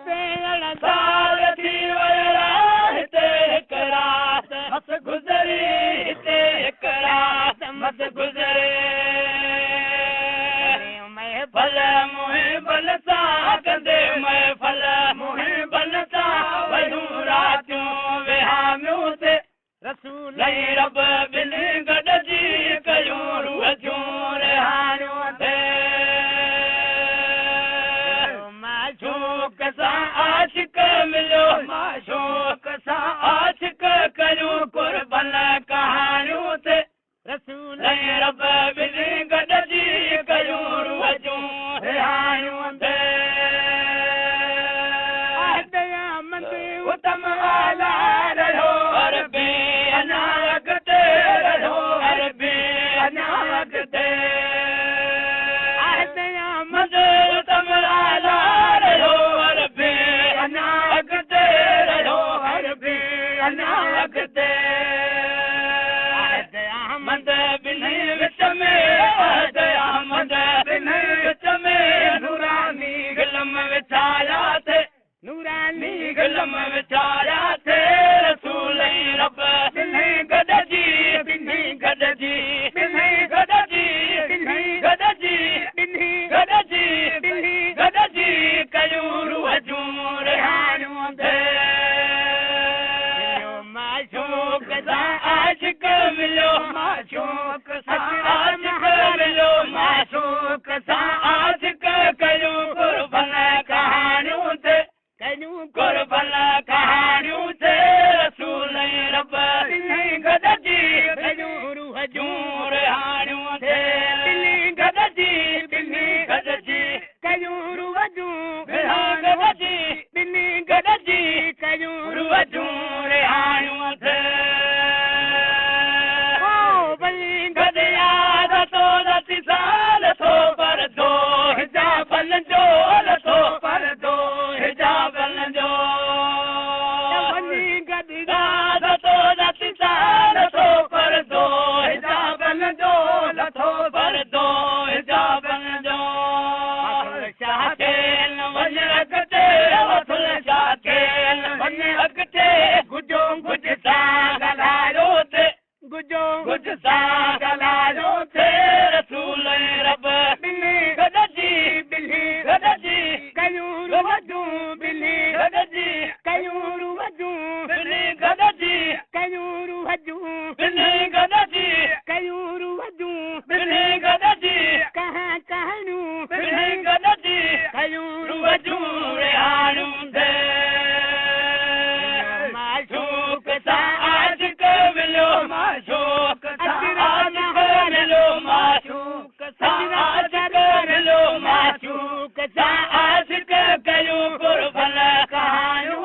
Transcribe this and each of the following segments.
ते साल थी वरा हिते हिक रात मस गुज़री हिते हिक रात मस गुज़रे महफ़ल मुहिबन सां कंदे महफ़ल मुहिबन सां वयूं रातियूं विहामियूं ते रसूल रब ॿिनि गॾिजी कयूं रूह जूं रिहाणियूं ते माशूक सां आशिक मिलियो माशूक सां आशिक कयूं कुर्बन कहाणियूं ते रसूल रब ॿिनि गॾिजी कयूं रूह जूं रिहाणियूं ते उत्तम आला रहियो अरबी अञा अॻिते रहियो अरबी अञा अॻिते उत्तम आला रहियो अरबी अञा अॻिते रहियो अरबी अञा अॻिते अहमद ॿिन्ही विच में अहमद ॿिन्ही विच में नूरानी ग़िल्म विछाया थे नूरानी ग़िल्म विछाया थे रसूल रब ॿिन्ही गॾिजी ॿिन्ही गॾिजी ॿिन्ही गॾिजी ॿिन्ही गॾिजी ॿिन्ही गॾिजी ॿिन्ही गॾिजी कयूं रूह जूं रिहाणियूं थे माशूक सां आशिक मिलियो माशूक सां आशिक मिलियो माशूक सां आशिक कयूं कुर्बन कहाणियूं थे कयूं कुर्बन कहाणियूं थे रसूल रब ॿिन्ही गॾिजी कयूं रूह जूं रिहाणियूं थे ॿिन्ही गॾिजी ॿिन्ही गॾिजी कयूं रूह जूं गॾिजी ॿिन्ही गॾिजी कयूं रूह जूं रिहाणियूं थे कुझु सां ॻाल्हायो थे रसूल रब ॿिन्ही गॾिजी ॿिन्ही गॾिजी कयूं रूह जूं ॿिन्ही गॾिजी कयूं रूह जूं ॿिन्ही गॾिजी कयूं रूह जूं ॿिन्ही गॾिजी कयूं रूह जूं ॿिन्ही गॾिजी कहां कहाणियूं ॿिन्ही गॾिजी कयूं रूह जूं रिहाणियूं थे माशूक सां आशिक मिलियो माशूक माशूक सां आशिक मिलियो माशूक सां आशिक कयूं कुर्बन कहाणियूं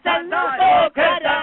सल्लू तो खड़ा